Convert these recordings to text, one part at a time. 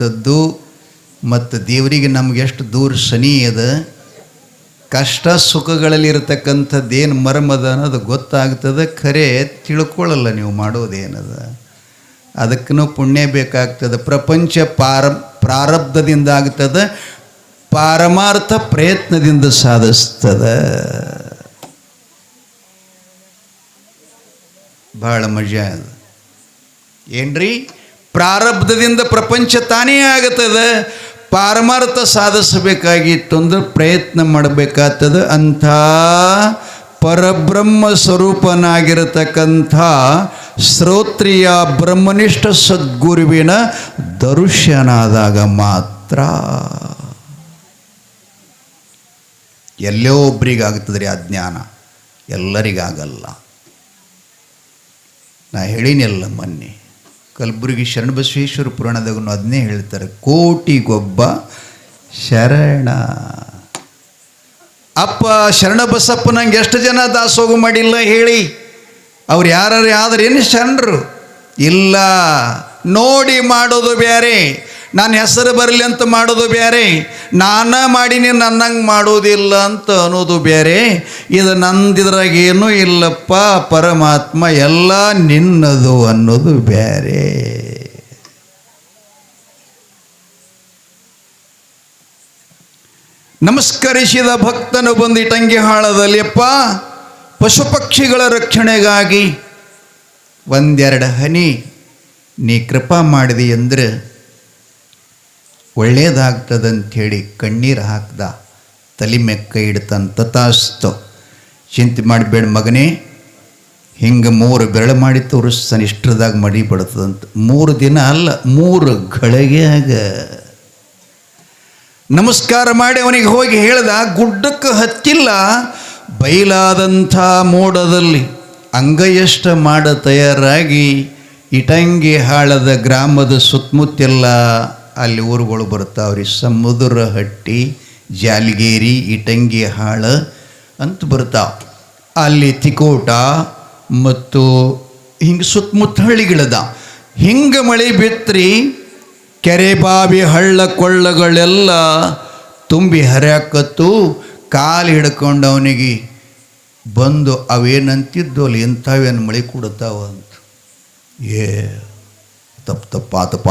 ದ್ದು ಮತ್ತು ದೇವರಿಗೆ ನಮ್ಗೆ ಎಷ್ಟು ದೂರ ಶನಿ ಅದ, ಕಷ್ಟ ಸುಖಗಳಲ್ಲಿರತಕ್ಕಂಥದ್ದೇನು ಮರ್ಮದ ಅನ್ನೋದು ಗೊತ್ತಾಗ್ತದೆ. ಖರೆ ತಿಳ್ಕೊಳ್ಳಲ್ಲ ನೀವು ಮಾಡೋದೇನದ. ಅದಕ್ಕೂ ಪುಣ್ಯ ಬೇಕಾಗ್ತದೆ. ಪ್ರಪಂಚ ಪ್ರಾರಬ್ಧದಿಂದ ಆಗ್ತದೆ, ಪಾರಮಾರ್ಥ ಪ್ರಯತ್ನದಿಂದ ಸಾಧಿಸ್ತದೆ. ಭಾಳ ಮಜಾ ಅದು ಏನ್ರಿ. ಪ್ರಾರಬ್ಧದಿಂದ ಪ್ರಪಂಚ ತಾನೇ ಆಗತ್ತದ. ಪಾರಮಾರ್ಥ ಸಾಧಿಸಬೇಕಾಗಿತ್ತು ಅಂದ್ರೆ ಪ್ರಯತ್ನ ಮಾಡಬೇಕಾಗ್ತದೆ. ಅಂಥ ಪರಬ್ರಹ್ಮ ಸ್ವರೂಪನಾಗಿರತಕ್ಕಂಥ ಶ್ರೋತ್ರಿಯ ಬ್ರಹ್ಮನಿಷ್ಠ ಸದ್ಗುರುವಿನ ದರ್ಶನಾದಾಗ ಮಾತ್ರ ಎಲ್ಲೋ ಒಬ್ರಿಗಾಗ್ತದೆ ರೀ ಆ ಜ್ಞಾನ, ಎಲ್ಲರಿಗಾಗಲ್ಲ. ನಾ ಹೇಳಿನೆಲ್ಲ ಮೊನ್ನೆ ಕಲಬುರಗಿ ಶರಣಬಸವೇಶ್ವರ ಪುರಾಣದಾಗೂ ಅದನ್ನೇ ಹೇಳ್ತಾರೆ, ಕೋಟಿಗೊಬ್ಬ ಶರಣ. ಅಪ್ಪ ಶರಣಬಸಪ್ಪ ನಂಗೆ ಎಷ್ಟು ಜನ ದಾಸೋಗ ಮಾಡಿಲ್ಲ ಹೇಳಿ. ಅವ್ರು ಯಾರು ಆದ್ರೇನು ಶರಣರು ಇಲ್ಲ. ನೋಡಿ ಮಾಡೋದು ಬೇರೆ, ನನ್ನ ಹೆಸರು ಬರಲಿ ಅಂತ ಮಾಡೋದು ಬೇರೆ, ನಾನ ಮಾಡೀನಿ ನನ್ನಂಗೆ ಮಾಡೋದಿಲ್ಲ ಅಂತ ಅನ್ನೋದು ಬೇರೆ. ಇದು ನಂದಿದ್ರಾಗೇನೂ ಇಲ್ಲಪ್ಪ, ಪರಮಾತ್ಮ ಎಲ್ಲ ನಿನ್ನದು ಅನ್ನೋದು ಬೇರೆ. ನಮಸ್ಕರಿಸಿದ ಭಕ್ತನು ಬಂದು ಇಟಂಗಿ ಹಾಳದಲ್ಲಿಯಪ್ಪ ಪಶು ಪಕ್ಷಿಗಳ ರಕ್ಷಣೆಗಾಗಿ ಒಂದೆರಡು ಹನಿ ನೀ ಕೃಪಾ ಮಾಡಿದಿ ಅಂದ್ರೆ ಒಳ್ಳೇದಾಗ್ತದಂಥೇಳಿ ಕಣ್ಣೀರು ಹಾಕ್ದ. ತಲೆ ಮೆಕ್ಕ ಇಡ್ತಾನೆ. ತಥಾಸ್ತು, ಚಿಂತೆ ಮಾಡಬೇಡ ಮಗನೇ, ಹಿಂಗೆ 3 ಬೆರಳು ಮಾಡಿ ತೋರಿಸ್ತಾನೆ, ಇಷ್ಟರದಾಗ ಮಡಿ ಬಡ್ತದಂತ. 3 ದಿನ ಅಲ್ಲ, 3 ಗಳಿಗೆಯಾಗ ನಮಸ್ಕಾರ ಮಾಡಿ ಅವನಿಗೆ ಹೋಗಿ ಹೇಳ್ದ. ಗುಡ್ಡಕ್ಕೆ ಹತ್ತಿಲ್ಲ, ಬಯಲಾದಂಥ ಮೋಡದಲ್ಲಿ ಅಂಗೈಯಷ್ಟ ಮಾಡ ತಯಾರಾಗಿ ಇಟಂಗಿ ಹಾಳದ ಗ್ರಾಮದ ಸುತ್ತಮುತ್ತೆಲ್ಲ ಅಲ್ಲಿ ಊರುಗಳು ಬರ್ತಾವ್ರಿ. ಸಮುದ್ರ ಹಟ್ಟಿ, ಜಾಲಿಗೇರಿ, ಇಟಂಗಿ ಹಾಳ ಅಂತ ಬರ್ತಾವ. ಅಲ್ಲಿ ತಿಕೋಟ ಮತ್ತು ಹಿಂಗೆ ಸುತ್ತಮುತ್ತ ಹಳ್ಳಿಗಳದ. ಹಿಂಗೆ ಮಳೆ ಬಿತ್ತರಿ ಕೆರೆ ಬಾವಿ ಹಳ್ಳ ಕೊಳ್ಳಗಳೆಲ್ಲ ತುಂಬಿ ಹರಿಯಾಕತ್ತು. ಕಾಲು ಹಿಡ್ಕೊಂಡು ಅವನಿಗೆ ಬಂದು ಅವೇನಂತಿದ್ದು ಅಲ್ಲಿ ಎಂಥವೇನು ಮಳೆ ಕೊಡ್ತಾವ ಅಂತ. ತಪ್ಪಾತಪ್ಪ,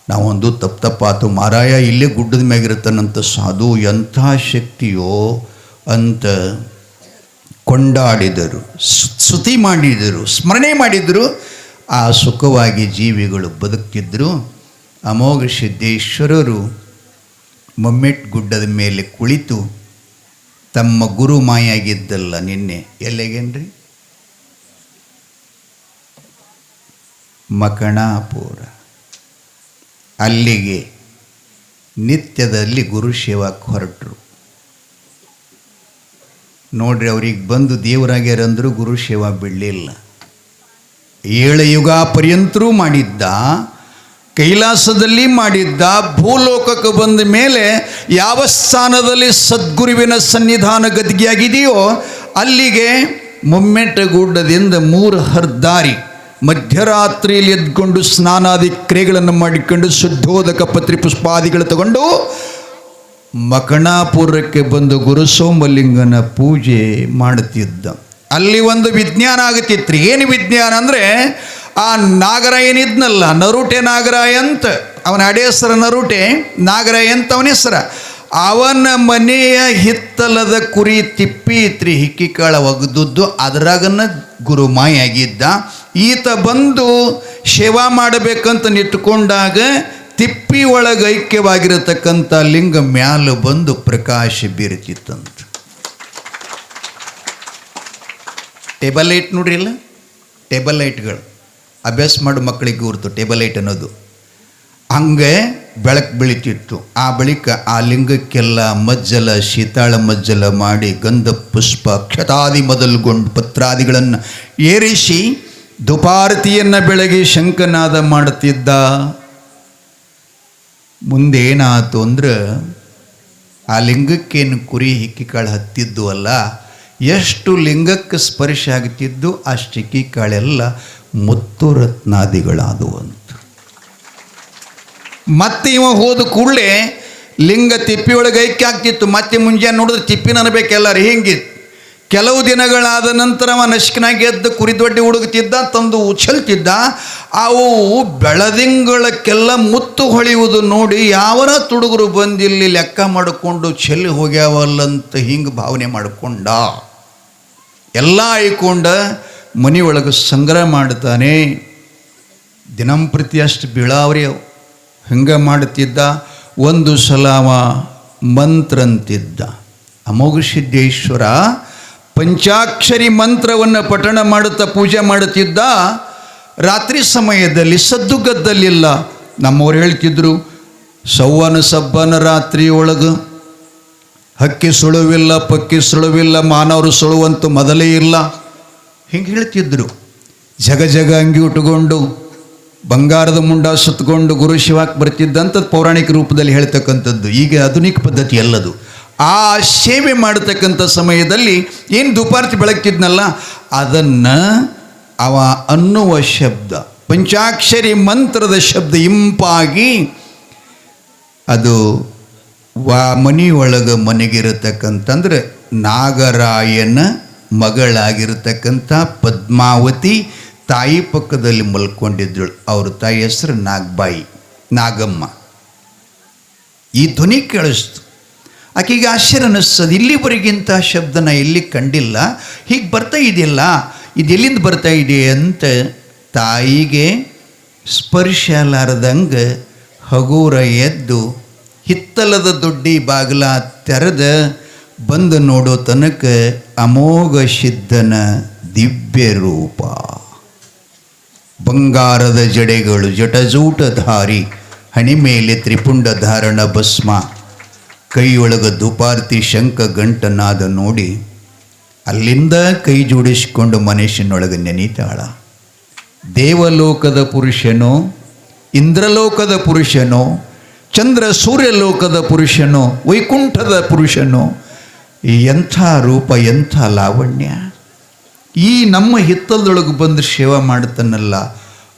ನಾವೊಂದು ತಪ್ಪಾತು ಮಾರಾಯ, ಇಲ್ಲೇ ಗುಡ್ಡದ ಮ್ಯಾಗಿರ್ತಾನಂತ ಸಾಧು, ಎಂಥ ಶಕ್ತಿಯೋ ಅಂತ ಕೊಂಡಾಡಿದರು, ಸ್ತುತಿ ಮಾಡಿದರು, ಸ್ಮರಣೆ ಮಾಡಿದರು. ಆ ಸುಖವಾಗಿ ಜೀವಿಗಳು ಬದುಕ್ತಿದ್ರು. ಅಮೋಘ ಸಿದ್ದೇಶ್ವರರು ಮಮ್ಮೆಟ್ ಗುಡ್ಡದ ಮೇಲೆ ಕುಳಿತು ತಮ್ಮ ಗುರು ಮಾಯಾಗಿದ್ದಲ್ಲ ನಿನ್ನೆ ಎಲ್ಲಿಗೇನ್ರಿ, ಮಕಣಾಪುರ, ಅಲ್ಲಿಗೆ ನಿತ್ಯದಲ್ಲಿ ಗುರು ಸೇವಾಕ್ಕೆ ಹೊರಟರು. ನೋಡ್ರಿ, ಅವ್ರಿಗೆ ಬಂದು ದೇವರಾಗ್ಯಾರಂದ್ರೂ ಗುರು ಸೇವಾ ಬಿಡಲಿಲ್ಲ. 7 ಯುಗ ಪರ್ಯಂತರೂ ಮಾಡಿದ್ದ, ಕೈಲಾಸದಲ್ಲಿ ಮಾಡಿದ್ದ. ಭೂಲೋಕಕ್ಕೆ ಬಂದ ಮೇಲೆ ಯಾವ ಸ್ಥಾನದಲ್ಲಿ ಸದ್ಗುರುವಿನ ಸನ್ನಿಧಾನ ಗದ್ದಿಗೆಯಾಗಿದೆಯೋ ಅಲ್ಲಿಗೆ ಮುಮ್ಮೆಟ್ಟ ಗುಡ್ಡದಿಂದ 3 ಹರ್ದಾರಿ ಮಧ್ಯರಾತ್ರಿಯಲ್ಲಿ ಎದ್ಕೊಂಡು ಸ್ನಾನಾದಿ ಕ್ರಿಯೆಗಳನ್ನು ಮಾಡಿಕೊಂಡು ಶುದ್ಧೋದಕ ಪತ್ರಿ ಪುಷ್ಪಾದಿಗಳು ತಗೊಂಡು ಮಕಣಾಪುರಕ್ಕೆ ಬಂದು ಗುರು ಸೋಮಲಿಂಗನ ಪೂಜೆ ಮಾಡುತ್ತಿದ್ದ. ಅಲ್ಲಿ ಒಂದು ವಿಜ್ಞಾನ ಆಗುತ್ತಿತ್ತು. ಏನು ವಿಜ್ಞಾನ ಅಂದರೆ, ಆ ನಾಗರಾಯ ಏನಿದ್ನಲ್ಲ, ನರುಟೆ ನಾಗರಾಯ ಅಂತ ಅವನ ಅಡೆ ಹೆಸರು, ನರುಟೆ ನಾಗರಾಯ ಅಂತ ಅವನ ಹೆಸರು. ಅವನ ಮನೆಯ ಹಿತ್ತಲದ ಕುರಿ ತಿಪ್ಪಿ ಇತ್ರಿ, ಹಿಕ್ಕಿ ಕಾಳ ಒಗದುದ್ದು, ಅದರಾಗನ ಗುರು ಮಾಯಾಗಿದ್ದ. ಈತ ಬಂದು ಸೇವಾ ಮಾಡಬೇಕಂತ ನಿಂತುಕೊಂಡಾಗ ತಿಪ್ಪಿ ಒಳಗೆ ಐಕ್ಯವಾಗಿರತಕ್ಕಂಥ ಲಿಂಗ ಮ್ಯಾಲ ಬಂದು ಪ್ರಕಾಶ ಬೀರುತ್ತಿತ್ತಂತ. ಟೇಬಲ್ ಲೈಟ್ ನೋಡ್ರಿ, ಇಲ್ಲ ಟೇಬಲ್ ಲೈಟ್ಗಳು ಅಭ್ಯಾಸ ಮಾಡೋ ಮಕ್ಕಳಿಗೆ ಗುರ್ತು ಟೇಬಲ್ ಲೈಟ್ ಅನ್ನೋದು. ಹಂಗೆ ಬೆಳಕು ಬೆಳೀತಿತ್ತು. ಆ ಬಳಿಕ ಆ ಲಿಂಗಕ್ಕೆಲ್ಲ ಮಜ್ಜಲ, ಶೀತಾಳ ಮಜ್ಜಲ ಮಾಡಿ ಗಂಧ ಪುಷ್ಪ ಕ್ಷತಾದಿ ಮೊದಲುಗೊಂಡು ಪತ್ರಾದಿಗಳನ್ನು ಏರಿಸಿ ದುಪಾರತಿಯನ್ನು ಬೆಳಗಿ ಶಂಖನಾದ ಮಾಡುತ್ತಿದ್ದ. ಮುಂದೇನಾಯ್ತು ಅಂದ್ರೆ, ಆ ಲಿಂಗಕ್ಕೇನು ಕುರಿ ಹಿಕ್ಕಿಕಾಳು ಹತ್ತಿದ್ದು ಅಲ್ಲ, ಎಷ್ಟು ಲಿಂಗಕ್ಕೆ ಸ್ಪರ್ಶ ಆಗುತ್ತಿದ್ದು ಅಷ್ಟು ಹಿಕ್ಕಿಕಾಳೆಲ್ಲ ಮುತ್ತು ರತ್ನಾದಿಗಳಾದವು ಅಂತ. ಮತ್ತೆ ಇವ ಹೋದ ಕೂಡಲೇ ಲಿಂಗ ತಿಪ್ಪಿಯೊಳಗೆ ಐಕ್ಯ ಆಗ್ತಿತ್ತು. ಮತ್ತೆ ಮುಂಜಾನೆ ನೋಡಿದ್ರೆ ತಿಪ್ಪಿನ ಅನ್ಬೇಕೆಲ್ಲರು. ಹಿಂಗೆ ಕೆಲವು ದಿನಗಳಾದ ನಂತರ ಅವ ನಶಿಕನಾಗಿ ಎದ್ದು ಕುರಿದೊಡ್ಡಿ ಹುಡುಗುತ್ತಿದ್ದ, ತಂದು ಉಚ್ಚಲ್ತಿದ್ದ. ಅವು ಬೆಳದಿಂಗಳಕ್ಕೆಲ್ಲ ಮುತ್ತು ಹೊಳೆಯುವುದು ನೋಡಿ ಯಾವರ ತುಡುಗರು ಬಂದಿಲ್ಲಿ ಲೆಕ್ಕ ಮಾಡಿಕೊಂಡು ಚೆಲ್ಲಿ ಹೋಗ್ಯಾವಲ್ಲಂತ ಹಿಂಗೆ ಭಾವನೆ ಮಾಡಿಕೊಂಡ. ಎಲ್ಲ ಆಯ್ಕೊಂಡ ಮನೆಯೊಳಗೆ ಸಂಗ್ರಹ ಮಾಡ್ತಾನೆ. ದಿನಂಪ್ರತಿ ಅಷ್ಟು ಬೀಳಾವ್ರಿ ಅವು. ಹಿಂಗೆ ಮಾಡುತ್ತಿದ್ದ. ಒಂದು ಸಲ ಅವ ಮಂತ್ರ ಅಂತಿದ್ದ. ಅಮೋಘ ಸಿದ್ದೇಶ್ವರ ಪಂಚಾಕ್ಷರಿ ಮಂತ್ರವನ್ನು ಪಠಣ ಮಾಡುತ್ತಾ ಪೂಜೆ ಮಾಡುತ್ತಿದ್ದ. ರಾತ್ರಿ ಸಮಯದಲ್ಲಿ ಸದ್ದುಗದ್ದಲಿಲ್ಲ. ನಮ್ಮವ್ರು ಹೇಳ್ತಿದ್ರು, ಸವ್ವನ ಸಬ್ಬನ ರಾತ್ರಿಯೊಳಗೆ ಹಕ್ಕಿ ಸುಳುವಿಲ್ಲ, ಪಕ್ಕಿ ಸುಳುವಿಲ್ಲ, ಮಾನವರು ಸುಳುವಂತೂ ಮೊದಲೇ ಇಲ್ಲ. ಹಿಂಗೆ ಹೇಳ್ತಿದ್ರು. ಜಗ ಜಗ ಅಂಗಿ ಉಟ್ಕೊಂಡು ಬಂಗಾರದ ಮುಂಡ ಸುತ್ತಕೊಂಡು ಗುರು ಶಿವಾಕ್ ಬರ್ತಿದ್ದಂಥದ್ದು ಪೌರಾಣಿಕ ರೂಪದಲ್ಲಿ ಹೇಳ್ತಕ್ಕಂಥದ್ದು. ಈಗ ಆಧುನಿಕ ಪದ್ಧತಿ ಎಲ್ಲದು. ಆ ಸೇವೆ ಮಾಡತಕ್ಕಂಥ ಸಮಯದಲ್ಲಿ ಏನು ದುಪಾರ್ತಿ ಬೆಳಗ್ತಿದ್ನಲ್ಲ, ಅದನ್ನು ಅವ ಅನ್ನುವ ಶಬ್ದ, ಪಂಚಾಕ್ಷರಿ ಮಂತ್ರದ ಶಬ್ದ ಇಂಪಾಗಿ ಅದು ಮನೆಯೊಳಗೆ ಮನೆಗಿರತಕ್ಕಂತಂದ್ರೆ ನಾಗರಾಯನ ಮಗಳಾಗಿರತಕ್ಕಂಥ ಪದ್ಮಾವತಿ ತಾಯಿ ಪಕ್ಕದಲ್ಲಿ ಮಲ್ಕೊಂಡಿದ್ದಳು. ಅವ್ರ ತಾಯಿ ಹೆಸರು ನಾಗಬಾಯಿ, ನಾಗಮ್ಮ. ಈ ಧ್ವನಿ ಕೇಳಿಸ್ತು. ಆಕೆಗೆ ಆಶ್ಚರ್ಯ ಅನ್ನಿಸ್ತದೆ. ಇಲ್ಲಿವರೆಗಿಂತ ಶಬ್ದನ ಎಲ್ಲಿ ಕಂಡಿಲ್ಲ, ಹೀಗೆ ಬರ್ತಾ ಇದೆಯಲ್ಲ, ಇದು ಎಲ್ಲಿಂದ ಬರ್ತಾ ಇದೆ ಅಂತ ತಾಯಿಗೆ ಸ್ಪರ್ಶಲಾರದಂಗೆ ಹಗೂರ ಎದ್ದು ಹಿತ್ತಲದ ದೊಡ್ಡಿ ಬಾಗಿಲ ತೆರೆದ ಬಂದು ನೋಡೋ ತನಕ ಅಮೋಘ ಸಿದ್ಧನ ದಿವ್ಯ ರೂಪ. ಬಂಗಾರದ ಜಡೆಗಳು, ಜಟಜೂಟಧಾರಿ, ಹಣಿ ಮೇಲೆ ತ್ರಿಪುಂಡ ಧಾರಣ ಭಸ್ಮ, ಕೈಯೊಳಗ ದುಪಾರ್ತಿ ಶಂಖ ಗಂಟನಾದ ನೋಡಿ ಅಲ್ಲಿಂದ ಕೈ ಜೋಡಿಸಿಕೊಂಡು ಮನುಷ್ಯನೊಳಗೆ ನೆನೀತಾಳ. ದೇವಲೋಕದ ಪುರುಷನೋ, ಇಂದ್ರಲೋಕದ ಪುರುಷನೋ, ಚಂದ್ರ ಸೂರ್ಯಲೋಕದ ಪುರುಷನೋ, ವೈಕುಂಠದ ಪುರುಷನೋ, ಎಂಥ ರೂಪ, ಎಂಥ ಲಾವಣ್ಯ! ಈ ನಮ್ಮ ಹಿತ್ತಲದೊಳಗೆ ಬಂದು ಸೇವಾ ಮಾಡ್ತಾನಲ್ಲ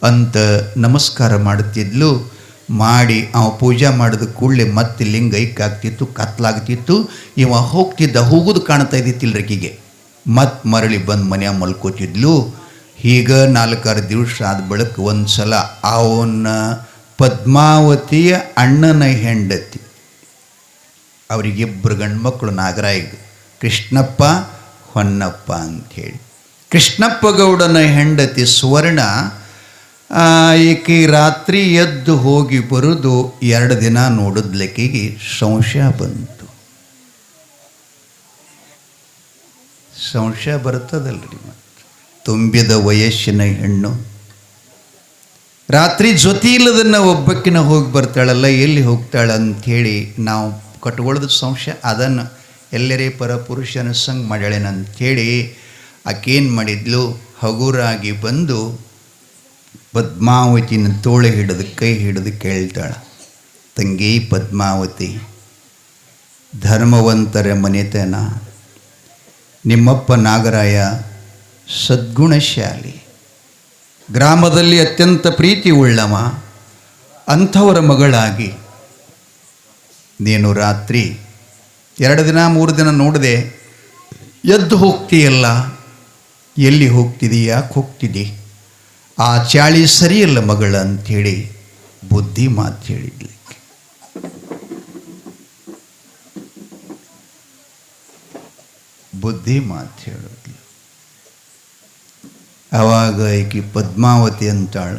ಅಂತ ನಮಸ್ಕಾರ ಮಾಡುತ್ತಿದ್ಲು. ಮಾಡಿ ಅವ ಪೂಜೆ ಮಾಡಿದ ಕೂಡಲೇ ಮತ್ತೆ ಲಿಂಗ ಐಕ್ಕಾಗ್ತಿತ್ತು, ಕತ್ಲಾಗ್ತಿತ್ತು. ಇವ ಹೋಗ್ತಿದ್ದ, ಹೋಗೋದು ಕಾಣ್ತಾ ಇದ್ದಿತ್ತಿಲ್ರಕಿಗೆ. ಮತ್ತೆ ಮರಳಿ ಬಂದು ಮನೆಯ ಮಲ್ಕೋತಿದ್ಲು. ಈಗ 4-6 ದಿವಸ ಆದ ಬಳಿಕ ಒಂದು ಸಲ ಅವನ ಪದ್ಮಾವತಿಯ ಅಣ್ಣನ ಹೆಂಡತಿ, ಅವರಿಗಿಬ್ಬರು ಗಂಡ್ಮಕ್ಳು ನಾಗರಾಯಿಗ, ಕೃಷ್ಣಪ್ಪ ಹೊನ್ನಪ್ಪ ಅಂಥೇಳಿ. ಕೃಷ್ಣಪ್ಪ ಗೌಡನ ಹೆಂಡತಿ ಸುವರ್ಣ ಈಕೆ ರಾತ್ರಿ ಎದ್ದು ಹೋಗಿ ಬರೋದು 2 ದಿನ ನೋಡಿದ್ಲಕ್ಕಿಗೆ ಸಂಶಯ ಬಂತು. ಸಂಶಯ ಬರ್ತದಲ್ರಿ, ಮತ್ತು ತುಂಬಿದ ವಯಸ್ಸಿನ ಹೆಣ್ಣು ರಾತ್ರಿ ಜೊತೆ ಇಲ್ಲದನ್ನು ಒಬ್ಬಕ್ಕಿನ ಹೋಗಿ ಬರ್ತಾಳಲ್ಲ, ಎಲ್ಲಿ ಹೋಗ್ತಾಳೆ ಅಂಥೇಳಿ ನಾವು ಕಟ್ಕೊಳ್ಳೋದು ಸಂಶಯ. ಅದನ್ನು ಎಲ್ಲರೇ ಪರಪುರುಷನ ಸಂಗ್ ಮಾಡ್ಯಾಳೇನಂಥೇಳಿ ಆಕೇನು ಮಾಡಿದ್ಲು, ಹಗುರಾಗಿ ಬಂದು ಪದ್ಮಾವತಿನ ತೋಳೆ ಹಿಡಿದು ಕೈ ಹಿಡಿದು ಕೇಳ್ತಾಳ, ತಂಗಿ ಪದ್ಮಾವತಿ, ಧರ್ಮವಂತರ ಮನೆತನ, ನಿಮ್ಮಪ್ಪ ನಾಗರಾಯ ಸದ್ಗುಣಶಾಲಿ, ಗ್ರಾಮದಲ್ಲಿ ಅತ್ಯಂತ ಪ್ರೀತಿ ಉಳ್ಳವ, ಅಂಥವರ ಮಗಳಾಗಿ ನೀನು ರಾತ್ರಿ 2 ದಿನ 3 ದಿನ ನೋಡದೆ ಎದ್ದು ಹೋಗ್ತೀಯಲ್ಲ, ಎಲ್ಲಿ ಹೋಗ್ತಿದಿ, ಯಾಕೆ ಹೋಗ್ತಿದ್ದಿ, ಆ ಚಾಳಿ ಸರಿಯಲ್ಲ ಮಗಳ ಅಂಥೇಳಿ ಬುದ್ಧಿ ಮಾತು ಹೇಳಿದ್ಲಿಕ್ಕೆ. ಬುದ್ಧಿ ಮಾತು ಹೇಳೋದ್ಲು. ಆವಾಗ ಈಕಿ ಪದ್ಮಾವತಿ ಅಂತಾಳ,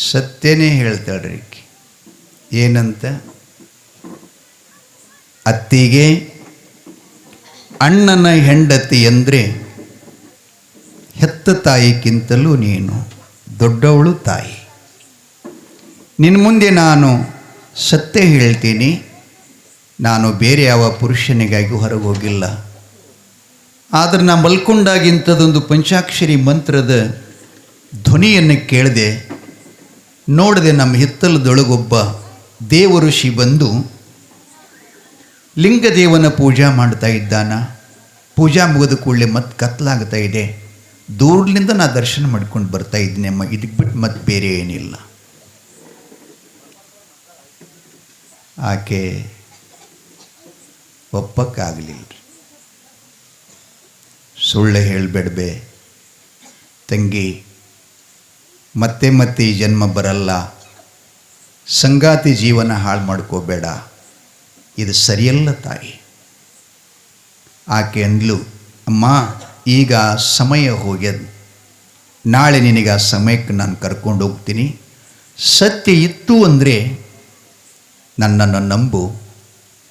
ಸತ್ಯನೇ ಹೇಳ್ತಾಳ್ರಿ ಈಕಿ. ಏನಂತ, ಅತ್ತಿಗೆ ಅಣ್ಣನ ಹೆಂಡತಿ ಅಂದರೆ ಹೆತ್ತ ತಾಯಿಗಿಂತಲೂ ನೀನು ದೊಡ್ಡವಳು ತಾಯಿ. ನಿನ್ನ ಮುಂದೆ ನಾನು ಸತ್ಯ ಹೇಳ್ತೀನಿ, ನಾನು ಬೇರೆ ಯಾವ ಪುರುಷನಿಗಾಗಿ ಹೊರಗೆ ಹೋಗಿಲ್ಲ. ಆದರೆ ನಾ ಮಲ್ಕೊಂಡಾಗಿಂಥದ್ದೊಂದು ಪಂಚಾಕ್ಷರಿ ಮಂತ್ರದ ಧ್ವನಿಯನ್ನು ಕೇಳಿದೆ, ನೋಡಿದೆ ನಮ್ಮ ಹಿತ್ತಲದೊಳಗೊಬ್ಬ ದೇವ ಋಷಿ ಬಂದು ಲಿಂಗದೇವನ ಪೂಜಾ ಮಾಡ್ತಾ ಇದ್ದಾನ. ಪೂಜಾ ಮುಗಿದ ಕೂಡಲೇ ಮತ್ತೆ ಕತ್ಲಾಗ್ತಾ ಇದೆ. ದೂರದಿಂದ ನಾ ದರ್ಶನ ಮಾಡ್ಕೊಂಡು ಬರ್ತಾ ಇದ್ದೀನಿ ಅಮ್ಮ, ಇದಕ್ಕೆ ಬಿಟ್ಟು ಮತ್ತೆ ಬೇರೆ ಏನಿಲ್ಲ. ಆಕೆ ಒಪ್ಪಕ್ಕಾಗಲಿಲ್ಲ. ಸುಳ್ಳು ಹೇಳಬೇಡ್ಬೆ ತಂಗಿ, ಮತ್ತೆ ಮತ್ತೆ ಈ ಜನ್ಮ ಬರಲ್ಲ, ಸಂಗಾತಿ ಜೀವನ ಹಾಳು ಮಾಡ್ಕೋಬೇಡ, ಇದು ಸರಿಯಲ್ಲ ತಾಯಿ. ಆಕೆ ಅಂದ್ಲು, ಅಮ್ಮ ಈಗ ಸಮಯ ಹೋಗ್ಯದ, ನಾಳೆ ನಿನಗೆ ಆ ಸಮಯಕ್ಕೆ ನಾನು ಕರ್ಕೊಂಡು ಹೋಗ್ತೀನಿ. ಸತ್ಯ ಇತ್ತು ಅಂದರೆ ನನ್ನನ್ನು ನಂಬು,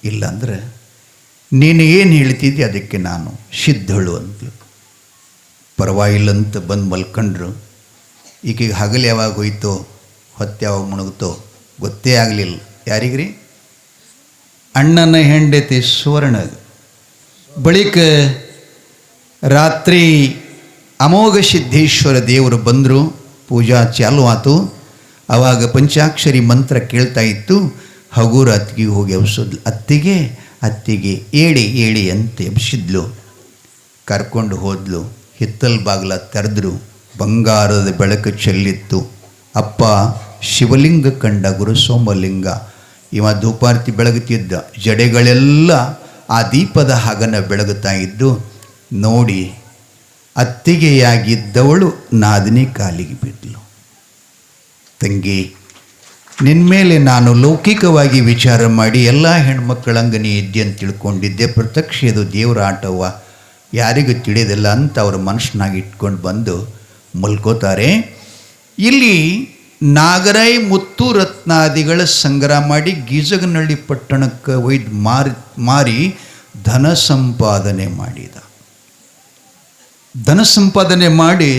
ಇಲ್ಲಾಂದ್ರೆ ನೀನು ಏನು ಹೇಳ್ತಿದ್ದಿ ಅದಕ್ಕೆ ನಾನು ಸಿದ್ಧಳು ಅಂತಲು. ಪರವಾಗಿಲ್ಲಂತ ಬಂದು ಮಲ್ಕೊಂಡ್ರು. ಈಕೆಗೆ ಹಗಲು ಯಾವಾಗ ಹೋಯ್ತೋ ಹೊತ್ತು ಯಾವಾಗ ಮುಣುಗುತ್ತೋ ಗೊತ್ತೇ ಆಗಲಿಲ್ಲ. ಯಾರಿಗ್ರಿ? ಅಣ್ಣನ ಹೆಂಡತಿ ಸುವರ್ಣ. ಬಳಿಕ ರಾತ್ರಿ ಅಮೋಘ ಸಿದ್ದೇಶ್ವರ ದೇವರು ಬಂದರು, ಪೂಜಾ ಚಾಲು ಆತು. ಆವಾಗ ಪಂಚಾಕ್ಷರಿ ಮಂತ್ರ ಕೇಳ್ತಾ ಇತ್ತು. ಹಗೂರ ಅತ್ತಿಗೆ ಹೋಗಿ ಎಬ್ಸೋದ್ಲು. ಅತ್ತಿಗೆ ಏಳಿ ಏಳಿ ಅಂತ ಎಬ್ಸಿದ್ಲು. ಕರ್ಕೊಂಡು ಹೋದ್ಲು. ಹಿತ್ತಲ್ ಬಾಗಿಲ ತೆರೆದ್ರು. ಬಂಗಾರದ ಬೆಳಕು ಚೆಲ್ಲಿತ್ತು. ಅಪ್ಪ ಶಿವಲಿಂಗ ಕಂಡ ಗುರು ಸೋಮಲಿಂಗ. ಇವ ಧೂಪಾರ್ತಿ ಬೆಳಗುತ್ತಿದ್ದ. ಜಡೆಗಳೆಲ್ಲ ಆ ದೀಪದ ಹಗನ ಬೆಳಗುತ್ತಾ ಇದ್ದು ನೋಡಿ ಅತ್ತಿಗೆಯಾಗಿದ್ದವಳು ನಾದಿನಿ ಕಾಲಿಗೆ ಬಿದ್ದಳು. ತಂಗಿ, ನಿನ್ನ ಮೇಲೆ ನಾನು ಲೌಕಿಕವಾಗಿ ವಿಚಾರ ಮಾಡಿ ಎಲ್ಲ ಹೆಣ್ಮಕ್ಕಳಂಗೆ ನೀ ಇದ್ದೆ ಅಂತ ತಿಳ್ಕೊಂಡಿದ್ದೆ. ಪ್ರತ್ಯಕ್ಷ ಇದು ದೇವರ ಆಟವ್ವ, ಯಾರಿಗೂ ತಿಳಿದಿಲ್ಲ ಅಂತ ಅವ್ರ ಮನಸ್ಸಿನಾಗಿ ಇಟ್ಕೊಂಡು ಬಂದು ಮಲ್ಕೋತಾರೆ. ಇಲ್ಲಿ ನಾಗರಾಯಿ ಮುತ್ತು ರತ್ನಾದಿಗಳ ಸಂಗ್ರಹ ಮಾಡಿ ಗೀಜಗನಹಳ್ಳಿ ಪಟ್ಟಣಕ್ಕೆ ಒಯ್ದು ಮಾರಿ ಧನ ಸಂಪಾದನೆ ಮಾಡಿದ. ಧನ ಸಂಪಾದನೆ ಮಾಡಿ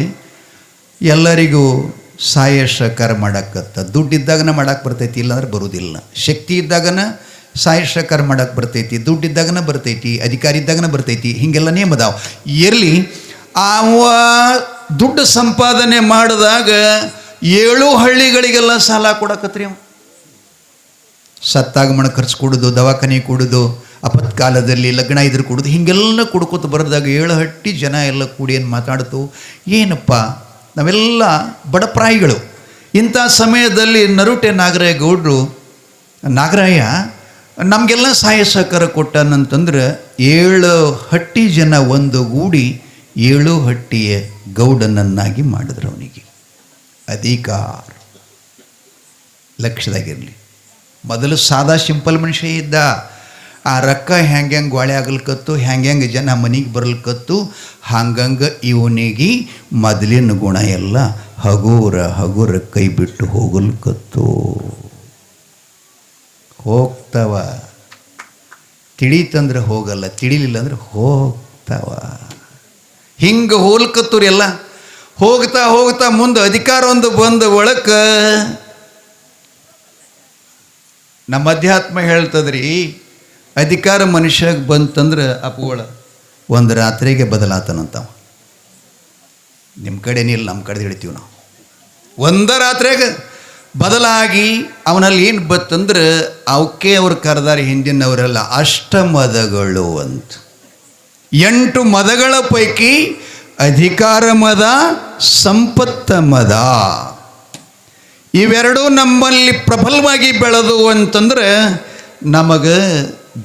ಎಲ್ಲರಿಗೂ ಸಹಾಯ ಸಹಕಾರ ಮಾಡಕ್ಕತ್ತ. ದುಡ್ಡಿದ್ದಾಗನ ಮಾಡಕ್ಕೆ ಬರ್ತೈತಿ, ಇಲ್ಲಾಂದ್ರೆ ಬರೋದಿಲ್ಲ. ಶಕ್ತಿ ಇದ್ದಾಗನ ಸಹಾಯ ಸಹಕಾರ ಮಾಡಕ್ಕೆ ಬರ್ತೈತಿ, ದುಡ್ಡಿದ್ದಾಗನ ಬರ್ತೈತಿ, ಅಧಿಕಾರಿ ಇದ್ದಾಗನ ಬರ್ತೈತಿ. ಹೀಗೆಲ್ಲ ನೇಮ್ ಅದಾವ. ಇರಲಿ, ಅವ ದುಡ್ಡು ಸಂಪಾದನೆ ಮಾಡಿದಾಗ 7 ಹಳ್ಳಿಗಳಿಗೆಲ್ಲ ಸಾಲ ಕೊಡಕತ್ರಿ. ಅವ ಸತ್ತಾಗಮನ ಖರ್ಚು ಕೊಡೋದು, ದವಾಖಾನೆ ಕೊಡೋದು, ಅಪತ್ಕಾಲದಲ್ಲಿ ಲಗ್ನ ಇದ್ರೆ ಕೊಡೋದು, ಹೀಗೆಲ್ಲ ಕೊಡ್ಕೋತ ಬರೆದಾಗ 7 ಹಟ್ಟಿ ಜನ ಎಲ್ಲ ಕೂಡಿ ಏನು ಮಾತಾಡ್ತು, ಏನಪ್ಪ ನಾವೆಲ್ಲ ಬಡಪ್ರಾಯಿಗಳು. ಇಂಥ ಸಮಯದಲ್ಲಿ ನರುಟೆ ನಾಗರಾಯ ಗೌಡರು, ನಾಗರಾಯ ನಮಗೆಲ್ಲ ಸಹಾಯ ಸಹಕಾರ ಕೊಟ್ಟಾನಂತಂದ್ರೆ 7 ಹಟ್ಟಿ ಜನ ಒಂದು ಗೂಡಿ 7 ಹಟ್ಟಿಯ ಗೌಡನನ್ನಾಗಿ ಮಾಡಿದ್ರು. ಅವನಿಗೆ ಅಧಿಕಾರ ಲಕ್ಷ್ಯದಾಗಿರಲಿ. ಮೊದಲು ಸಾದಾ ಸಿಂಪಲ್ ಮನುಷ್ಯ ಇದ್ದ. ಆ ರೊಕ್ಕ ಹೆಂಗೆ ಗೋಳೆ ಆಗಲ್ಕತ್ತು, ಹೆಂಗೆ ಜನ ಮನೆಗೆ ಬರಲ್ಕತ್ತು, ಹಂಗಂಗೆ ಇವನಿಗೆ ಮೊದಲಿನ ಗುಣ ಎಲ್ಲ ಹಗುರ ಕೈ ಬಿಟ್ಟು ಹೋಗಲ್ಕತ್ತು. ಹೋಗ್ತಾವ, ತಿಳಿತಂದ್ರೆ ಹೋಗಲ್ಲ, ತಿಳಿಲಿಲ್ಲ ಅಂದ್ರೆ ಹೋಗ್ತಾವ. ಹಿಂಗೆ ಹೋಲ್ಕತ್ತವ್ರಿ ಎಲ್ಲ. ಹೋಗ್ತಾ ಮುಂದೆ ಅಧಿಕಾರ ಒಂದು ಬಂದ ಒಳಕ ನಮ್ಮ ಅಧ್ಯಾತ್ಮ ಹೇಳ್ತದ್ರಿ, ಅಧಿಕಾರ ಮನುಷ್ಯಗೆ ಬಂತಂದ್ರೆ ಅಪ್ಪುಗಳ ಒಂದು ರಾತ್ರಿಗೆ ಬದಲಾತನಂತವ. ನಿಮ್ಮ ಕಡೆನಿಲ್ಲ, ನಮ್ಮ ಕಡೆ ಹೇಳ್ತೀವಿ ನಾವು. ಒಂದು ರಾತ್ರಿಗೆ ಬದಲಾಗಿ ಅವನಲ್ಲಿ ಏನು ಬತ್ತಂದ್ರೆ ಅವಕ್ಕೆ ಅವ್ರು ಕರೆದಾರೆ ಹಿಂದಿನವರೆಲ್ಲ ಅಷ್ಟಮದಗಳು ಅಂತ. 8 ಮದಗಳ ಪೈಕಿ ಅಧಿಕಾರ ಮದ, ಸಂಪತ್ತ ಮದ, ಇವೆರಡೂ ನಮ್ಮಲ್ಲಿ ಪ್ರಬಲವಾಗಿ ಬೆಳೆದು ಅಂತಂದ್ರೆ ನಮಗೆ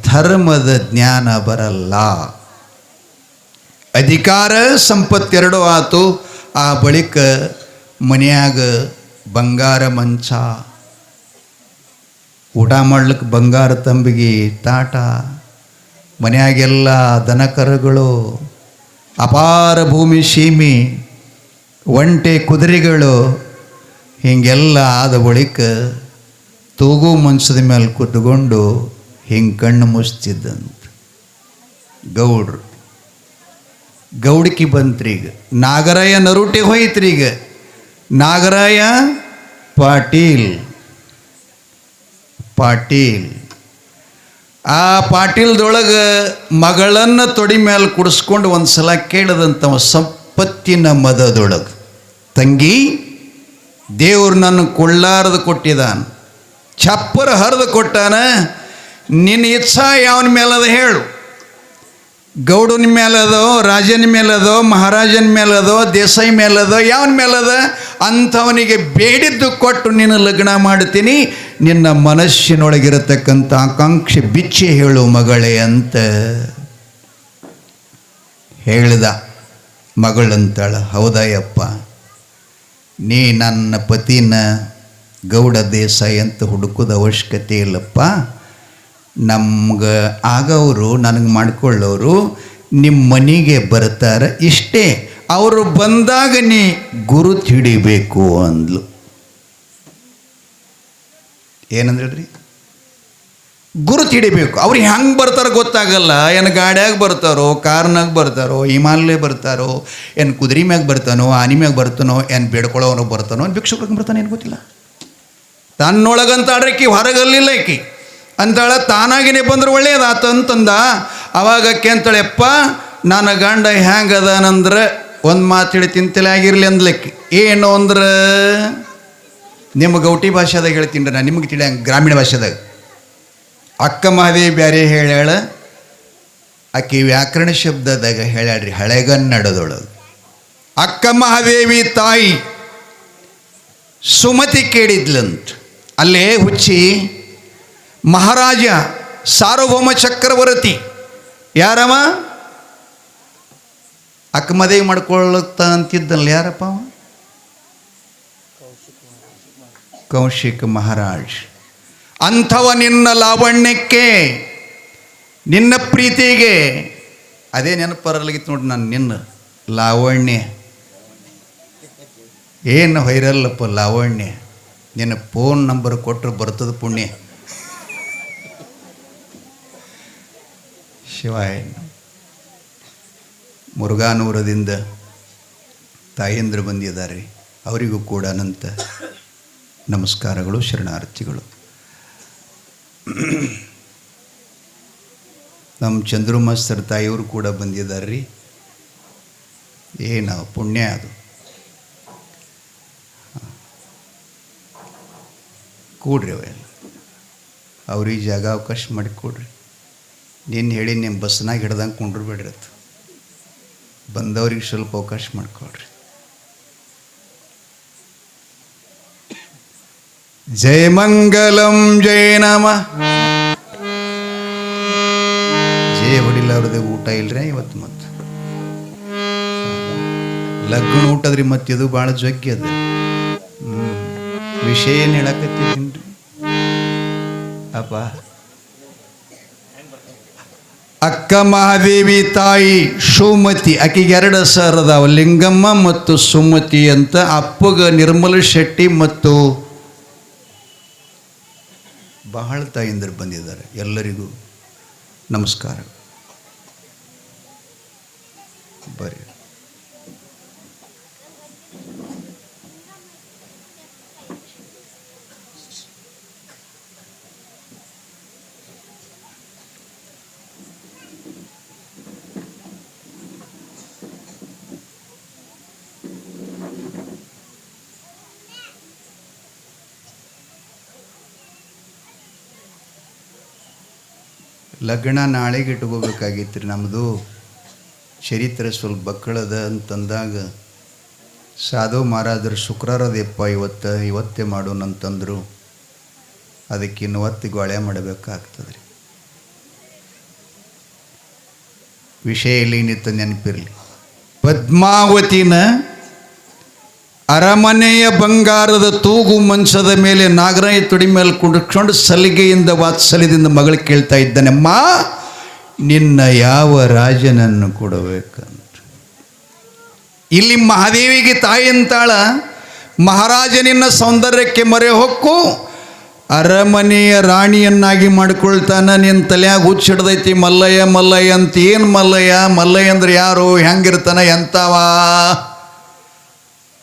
ಧರ್ಮದ ಜ್ಞಾನ ಬರಲ್ಲ. ಅಧಿಕಾರ ಸಂಪತ್ತೆರಡೂ ಆತು. ಆ ಬಳಿಕ ಮನೆಯಾಗ ಬಂಗಾರ ಮಂಚ, ಊಟ ಮಾಡ್ಲಿಕ್ಕೆ ಬಂಗಾರ ತಂಬಿಗೆ ತಾಟ, ಮನೆಯಾಗೆಲ್ಲ ದನಕರುಗಳು, ಅಪಾರ ಭೂಮಿ ಸೀಮೆ, ಒಂಟೆ ಕುದುರೆಗಳು, ಹೀಗೆಲ್ಲ ಆದ ಬಳಿಕ ತೂಗು ಮಂಚದ ಮೇಲೆ ಕೂತ್ಕೊಂಡು ಹಿಂಗೆ ಕಣ್ಣು ಮುಚ್ತಿದ್ದಂತ ಗೌಡ್ರು. ಗೌಡಿಕೆ ಬಂತ್ರಿ. ಈಗ ನಾಗರಾಯ ನರುಟೆ ಹೋಯ್ತ್ರಿ. ಈಗ ನಾಗರಾಯ ಪಾಟೀಲ್ ಆ ಪಾಟೀಲ್ದೊಳಗೆ ಮಗಳನ್ನು ತೊಡಿ ಮೇಲೆ ಕುಡಿಸ್ಕೊಂಡು ಒಂದು ಸಲ ಕೇಳಿದಂಥವ ಸಂಪತ್ತಿನ ಮದದೊಳಗೆ, ತಂಗಿ ದೇವ್ರು ನನ್ನ ಕೊಳ್ಳಾರದು ಕೊಟ್ಟಿದ್ದಾನ, ಚಪ್ಪರ ಹರಿದು ಕೊಟ್ಟಾನ, ನಿನ್ನ ಇಚ್ಛಾ ಯಾವನ ಮೇಲದ ಹೇಳು, ಗೌಡನ ಮೇಲದೋ, ರಾಜನ ಮೇಲದೋ, ಮಹಾರಾಜನ ಮೇಲದೋ, ದೇಸಾಯಿ ಮೇಲದೋ, ಯಾವನ ಮೇಲದ ಅಂಥವನಿಗೆ ಬೇಡಿದ್ದು ಕೊಟ್ಟು ನಿನ್ನ ಲಗ್ನ ಮಾಡ್ತೀನಿ, ನಿನ್ನ ಮನಸ್ಸಿನೊಳಗಿರತಕ್ಕಂಥ ಆಕಾಂಕ್ಷೆ ಬಿಚ್ಚಿ ಹೇಳು ಮಗಳೇ ಅಂತ ಹೇಳಿದ. ಮಗಳಂತಾಳ, ಹೌದಯ್ಯಪ್ಪ, ನೀ ನನ್ನ ಪತಿನ ಗೌಡ ದೇಸಾಯಿ ಅಂತ ಹುಡುಕೋದು ಅವಶ್ಯಕತೆ ಇಲ್ಲಪ್ಪ. ನಮ್ಗೆ ಆಗವರು ನನಗೆ ಮಾಡ್ಕೊಳ್ಳೋರು ನಿಮ್ಮ ಮನೆಗೆ ಬರ್ತಾರೆ, ಇಷ್ಟೇ. ಅವರು ಬಂದಾಗ ನೀ ಗುರುತು ಹಿಡಿಬೇಕು ಅಂದ್ಲು. ಏನಂದ್ರಿ? ಗುರುತು ಹಿಡಿಬೇಕು. ಅವ್ರು ಹೆಂಗೆ ಬರ್ತಾರೋ ಗೊತ್ತಾಗಲ್ಲ. ಏನು ಗಾಡ್ಯಾಗ ಬರ್ತಾರೋ, ಕಾರ್ನಾಗ ಬರ್ತಾರೋ, ಹಿಮಾಲಯ ಬರ್ತಾರೋ, ಏನು ಕುದುರೆ ಮ್ಯಾಗ ಬರ್ತಾನೋ, ಆನೆ ಮ್ಯಾಗ ಬರ್ತಾನೋ, ಏನು ಬೇಡ್ಕೊಳ್ಳೋನು ಬರ್ತಾನೋ, ಏನು ಭಿಕ್ಷುಕರಿಗೆ ಬರ್ತಾನೆ ಏನು ಗೊತ್ತಿಲ್ಲ. ತನ್ನೊಳಗಂತ ಆಡ್ರಿಕಿ ಹೊರಗಲ್ಲಿಲ್ಲ ಈಕಿ ಅಂತಾಳ. ತಾನಾಗಿನೇ ಬಂದ್ರೆ ಒಳ್ಳೇದಾತ ಅಂತಂದ. ಅವಾಗ ಅಕ್ಕಿ ಅಂತಾಳೆಪ್ಪ, ನನ್ನ ಗಂಡ ಹ್ಯಾಂಗದಾನಂದ್ರೆ ಒಂದು ಮಾತು ಹೇಳ್ತೀನಿ ತಲೆಯಾಗಿರ್ಲಿ ಅಂದ್ಲಕ್ಕಿ. ಏನು ಅಂದ್ರೆ ನಿಮ್ಮ ಗೌಟಿ ಭಾಷೆದಾಗ ಹೇಳ್ತೀನಿ ನಾನು, ನಿಮಗೆ ತಿಳಿಯಂಗೆ ಗ್ರಾಮೀಣ ಭಾಷೆದಾಗ. ಅಕ್ಕ ಮಹಾದೇವಿ ಬ್ಯಾರೆ ಹೇಳ್ಯಾಳ, ಆಕಿ ವ್ಯಾಕರಣ ಶಬ್ದದಾಗ ಹೇಳ್ಯಾಡ್ರಿ ಹಳೆಗನ್ನಡದೊಳಗೆ. ಅಕ್ಕ ಮಹಾದೇವಿ ತಾಯಿ ಸುಮತಿ ಕೇಳಿದ್ಲಂತ. ಅಲ್ಲೇ ಹುಚ್ಚಿ ಮಹಾರಾಜ ಸಾರ್ವಭೌಮ ಚಕ್ರವರ್ತಿ ಯಾರವ ಅಕ್ಕ ಮದುವೆ ಮಾಡ್ಕೊಳ್ಳುತ್ತ ಅಂತಿದ್ದಲ್ಲ, ಯಾರಪ್ಪ ಅವ? ಕೌಶಿಕ ಮಹಾರಾಜ್. ಅಂಥವ ನಿನ್ನ ಲಾವಣ್ಯಕ್ಕೆ, ನಿನ್ನ ಪ್ರೀತಿಗೆ ಅದೇ ನೆನಪರಲಾಗಿತ್ತು ನೋಡಿ. ನಾನು ನಿನ್ನ ಲಾವಣ್ಯ ಏನು ವೈರಲ್ಲಪ್ಪ ಲಾವಣ್ಯ. ನಿನ್ನ ಫೋನ್ ನಂಬರ್ ಕೊಟ್ಟರು ಬರ್ತದ ಪುಣ್ಯ. ಶಿವಾಯ. ಮುರುಘಾನೂರದಿಂದ ತಾಯಂದ್ರು ಬಂದಿದ್ದಾರೆ, ಅವರಿಗೂ ಕೂಡ ಅನಂತ ನಮಸ್ಕಾರಗಳು, ಶರಣಾರ್ಥಿಗಳು. ನಮ್ಮ ಚಂದ್ರು ಮಾಸ್ತರ್ ತಾಯಿಯವರು ಕೂಡ ಬಂದಿದ್ದಾರೆ ರೀ. ಏನು ಪುಣ್ಯ ಅದು. ಕೂಡ್ರಿ ಅವೆಲ್ಲ ಅವ್ರಿಗೆ ಜಾಗ ಅವಕಾಶ ಮಾಡಿ ಕೊಡ್ರಿ. ನೀನು ಹೇಳಿ ನಿಮ್ಮ ಬಸ್ನಾಗ ಹಿಡ್ದಂಗೆ ಕುಂಡ್ರು ಬಿಡ್ರತ್ತು. ಬಂದವ್ರಿಗೆ ಸ್ವಲ್ಪ ಅವಕಾಶ ಮಾಡಿಕೊಡ್ರಿ. ಜಯ ಮಂಗಲಂ ಜಯ ನಮ. ಜಯ ಹೊಡಿಲ್ಲ ಅವ್ರದ್ದು ಊಟ ಇಲ್ರಿ ಇವತ್ತು. ಮತ್ತು ಲಗ್ನ ಊಟದ್ರಿ ಮತ್ತೆ ಇದು ಭಾಳ ಜಗ್ಗಿ ಅದ. ವಿಷಯ ಏನು ಹೇಳಕತ್ತೀನಿ ಅಪ್ಪ. ಅಕ್ಕ ಮಹಾದೇವಿ ತಾಯಿ ಸುಮತಿ, ಆಕೆಗೆ 2 ಹೆಸರು ಅದಾವ, ಲಿಂಗಮ್ಮ ಮತ್ತು ಸುಮತಿ ಅಂತ. ಅಪ್ಪಗ ನಿರ್ಮಲ ಶೆಟ್ಟಿ ಮತ್ತು ಬಹಳ ತಾಯಿಂದರು ಬಂದಿದ್ದಾರೆ. ಎಲ್ಲರಿಗೂ ನಮಸ್ಕಾರ. ಬರ್ರಿ. ಲಗ್ನ ನಾಳೆಗೆ ಇಟ್ಕೋಬೇಕಾಗಿತ್ತು ರೀ. ನಮ್ಮದು ಚರಿತ್ರೆ ಸ್ವಲ್ಪ ಬಕ್ಕಳದ ಅಂತಂದಾಗ ಸಾಧು ಮಹಾರಾಜರು ಶುಕ್ರವಾರದಪ್ಪ ಇವತ್ತೇ ಮಾಡೋಣಂತಂದರು. ಅದಕ್ಕೆ ಇನ್ನು ಹೊತ್ತಿಗೆ ಮಾಡಬೇಕಾಗ್ತದೆ ರೀ. ವಿಷಯ ಏನಿತ್ತು ನೆನಪಿರಲಿ. ಪದ್ಮಾವತಿನ ಅರಮನೆಯ ಬಂಗಾರದ ತೂಗು ಮಂಚದ ಮೇಲೆ ನಾಗರಾಯ ತುಡಿ ಮೇಲೆ ಕುಡಿಸ್ಕೊಂಡು ಸಲಿಗೆಯಿಂದ ವಾತ್ಸಲ್ಯದಿಂದ ಮಗಳು ಕೇಳ್ತಾ ಇದ್ದಾನಮ್ಮ, ನಿನ್ನ ಯಾವ ರಾಜನನ್ನು ಕೊಡಬೇಕಂತ. ಇಲ್ಲಿ ಮಹಾದೇವಿಗೆ ತಾಯಿ ಅಂತಾಳ, ಮಹಾರಾಜನಿನ್ನ ಸೌಂದರ್ಯಕ್ಕೆ ಮೊರೆ ಹೊಕ್ಕು ಅರಮನೆಯ ರಾಣಿಯನ್ನಾಗಿ ಮಾಡ್ಕೊಳ್ತಾನ. ನಿನ್ನ ತಲೆಯಾಗ ಹುಚ್ಚಿಡ್ದೈತಿ ಮಲ್ಲಯ್ಯ ಮಲ್ಲಯ್ಯ ಅಂತ. ಏನು ಮಲ್ಲಯ್ಯ? ಮಲ್ಲಯ್ಯ ಅಂದ್ರೆ ಯಾರು, ಹೆಂಗಿರ್ತಾನ, ಎಂತವ?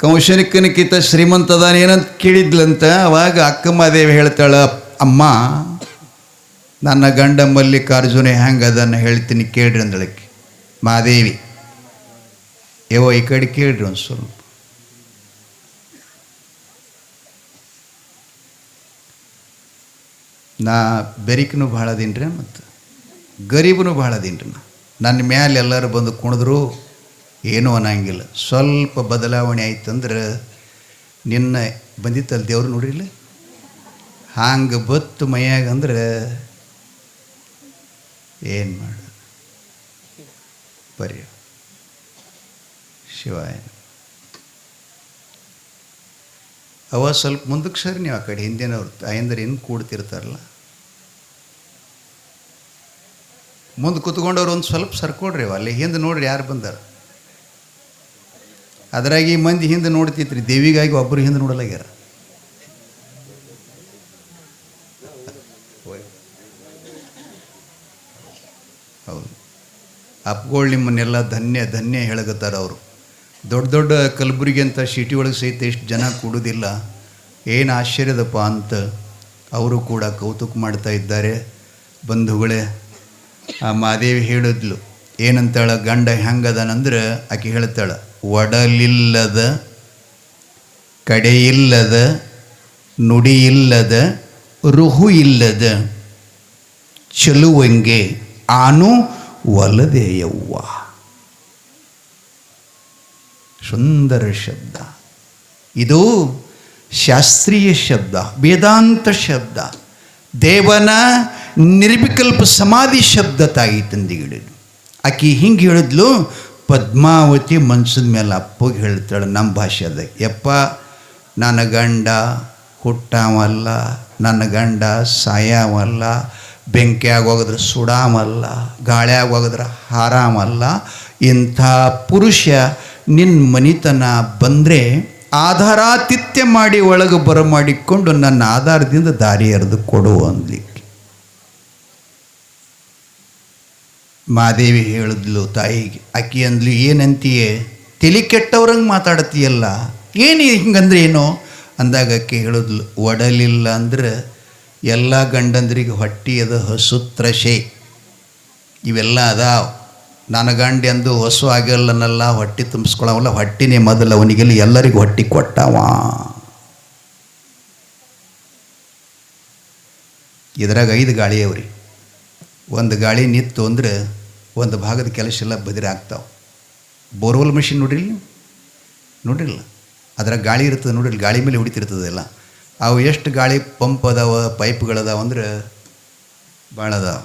ಕೌಶನಿಕನಕ್ಕಿಂತ ಶ್ರೀಮಂತದಾನ ಏನಂತ ಕೇಳಿದ್ಲಂತ. ಅವಾಗ ಅಕ್ಕ ಮಹಾದೇವಿ ಹೇಳ್ತಾಳ, ಅಮ್ಮ ನನ್ನ ಗಂಡ ಮಲ್ಲಿಕಾರ್ಜುನ ಹೆಂಗೆ ಅದನ್ನು ಹೇಳ್ತೀನಿ ಕೇಳ್ರಿ ಅಂದಳಕ್ಕೆ. ಮಹಾದೇವಿ ಯೋ ಈ ಕಡೆ ಕೇಳ್ರಿ ಒಂದು ಸ್ವಲ್ಪ. ನಾ ಬೆರಿಕನು ಭಾಳ ಅದೀನಿ ರೀ, ಮತ್ತು ಗರೀಬನು ಭಾಳ ಅದೀನಿ ರೀ. ನನ್ನ ಮ್ಯಾಲೆ ಎಲ್ಲರೂ ಬಂದು ಕುಣಿದ್ರು ಏನೂ ಅನ್ನಂಗಿಲ್ಲ. ಸ್ವಲ್ಪ ಬದಲಾವಣೆ ಆಯ್ತಂದ್ರೆ ನಿನ್ನ ಬಂದಿತ್ತಲ್ಲ ದೇವ್ರು ನೋಡಿಲ್ಲ, ಹಂಗೆ ಬತ್ತು ಮೈಯಾಗ ಅಂದ್ರೆ ಏನು ಮಾಡ ಬರೀ ಶಿವಾಯ. ಅವ ಸ್ವಲ್ಪ ಮುಂದಕ್ಕೆ ಸರಿ ನೀವು ಆ ಕಡೆ ಹಿಂದಿನವ್ರು ತಾಯಂದ್ರೆ ಇನ್ನು ಕೂಡ್ತಿರ್ತಾರಲ್ಲ, ಮುಂದೆ ಕೂತ್ಕೊಂಡವ್ರು ಒಂದು ಸ್ವಲ್ಪ ಸರ್ಕೊಡ್ರಿ ಅಲ್ಲಿ ಹಿಂದೆ ನೋಡ್ರಿ ಯಾರು ಬಂದಾರ. ಅದ್ರಾಗ ಈ ಮಂದಿ ಹಿಂದೆ ನೋಡ್ತಿತ್ರಿ, ದೇವಿಗಾಗಿ ಒಬ್ಬರು ಹಿಂದೆ ನೋಡಲಾಗ್ಯಾರ. ಹೌದು, ಅಪ್ಗಳು ನಿಮ್ಮನ್ನೆಲ್ಲ ಧನ್ಯ ಧನ್ಯ ಹೇಳಗತ್ತಾರ. ಅವರು ದೊಡ್ಡ ದೊಡ್ಡ ಕಲಬುರಗಿ ಅಂತ ಸಿಟಿ ಒಳಗೆ ಸಹಿತ ಎಷ್ಟು ಜನ ಕೂಡೋದಿಲ್ಲ. ಏನು ಆಶ್ಚರ್ಯದಪ್ಪ ಅಂತ ಅವರು ಕೂಡ ಕೌತುಕ ಮಾಡ್ತಾ ಇದ್ದಾರೆ. ಬಂಧುಗಳೇ, ಆ ಮಾದೇವಿ ಹೇಳಿದ್ಲು ಏನಂತಾಳ, ಗಂಡ ಹೆಂಗದನಂದ್ರೆ ಆಕೆ ಹೇಳ್ತಾಳ, ಒಡಲಿಲ್ಲದ ಕಡೆಯಿಲ್ಲದ ನುಡಿಯಿಲ್ಲದ ರುಹು ಇಲ್ಲದ ಚೆಲುವಂಗೆ ಆನು ಒಲದೆಯವ್ವ. ಸುಂದರ ಶಬ್ದ ಇದು, ಶಾಸ್ತ್ರೀಯ ಶಬ್ದ, ವೇದಾಂತ ಶಬ್ದ, ದೇವನ ನಿರ್ವಿಕಲ್ಪ ಸಮಾಧಿ ಶಬ್ದ. ತಾಯಿ ತಂದೆಗಿಡಿದು ಆಕಿ ಹಿಂಗೆ ಹೇಳಿದ್ಲು. ಪದ್ಮಾವತಿ ಮನ್ಸದ ಮೇಲೆ ಅಪ್ಪಗೆ ಹೇಳ್ತಾಳೆ ನಮ್ಮ ಭಾಷೆದಾಗ, ಯಪ್ಪ ನನ್ನ ಗಂಡ ಹುಟ್ಟಾವಲ್ಲ, ನನ್ನ ಗಂಡ ಸಾಯಾವಲ್ಲ, ಬೆಂಕಿಯಾಗಿ ಹೋಗಿದ್ರೆ ಸುಡಾಮಲ್ಲ, ಗಾಳಿಯಾಗಿ ಹೋಗಿದ್ರೆ ಹಾರಾಮಲ್ಲ. ಇಂಥ ಪುರುಷ ನಿನ್ನ ಮನಿತನ ಬಂದರೆ ಆಧಾರಾತಿಥ್ಯ ಮಾಡಿ ಒಳಗೆ ಬರಮಾಡಿಕೊಂಡು ನನ್ನ ಆಧಾರದಿಂದ ದಾರಿ ಎರೆದು ಕೊಡು ಅಂದ್ಲಿಕ್ಕೆ ಮಾದೇವಿ ಹೇಳಿದ್ಲು ತಾಯಿಗೆ. ಆಕಿ ಅಂದ್ಲು, ಏನಂತೀಯೇ, ತಲೆ ಕೆಟ್ಟವ್ರಂಗೆ ಮಾತಾಡ್ತೀಯಲ್ಲ, ಏನು ಹಿಂಗಂದ್ರೆ ಏನೋ ಅಂದಾಗ ಆಕೆ ಹೇಳಿದ್ಲು, ಒಡಲಿಲ್ಲ ಅಂದ್ರೆ ಎಲ್ಲ ಗಂಡಂದ್ರಿಗೆ ಹೊಟ್ಟಿ ಅದ, ಹಸುತ್ರಶೆ ಇವೆಲ್ಲ ಅದಾವ. ನನ್ನ ಗಂಡ ಎಂದು ಹೊಸು ಆಗಲ್ಲನಲ್ಲ, ಹೊಟ್ಟೆ ತುಂಬಿಸ್ಕೊಳವಲ್ಲ, ಹೊಟ್ಟಿನೇ ಮೊದಲು ಅವನಿಗೆಲ್ಲ ಎಲ್ಲರಿಗೂ ಹೊಟ್ಟಿ ಕೊಟ್ಟವ. ಇದ್ರಾಗ 5 ಗಾಳಿ ಅವ್ರಿ. ಒಂದು ಗಾಳಿ ನಿತ್ತು ಅಂದ್ರೆ ಒಂದು ಭಾಗದ ಕೆಲಸ ಎಲ್ಲ ಬದಿರಿ ಆಗ್ತಾವೆ. ಬೋರ್ವೆಲ್ ಮಿಷಿನ್ ನೋಡ್ರಿಲ್ಲ, ಅದ್ರಾಗ ಗಾಳಿ ಇರ್ತದೆ ನೋಡ್ರಿ, ಗಾಳಿ ಮೇಲೆ ಹೊಡಿತಿರ್ತದೆಲ್ಲ. ಅವು ಎಷ್ಟು ಗಾಳಿ ಪಂಪ್ ಅದಾವ, ಪೈಪ್ಗಳದಾವ ಅಂದ್ರೆ ಭಾಳ ಅದಾವ.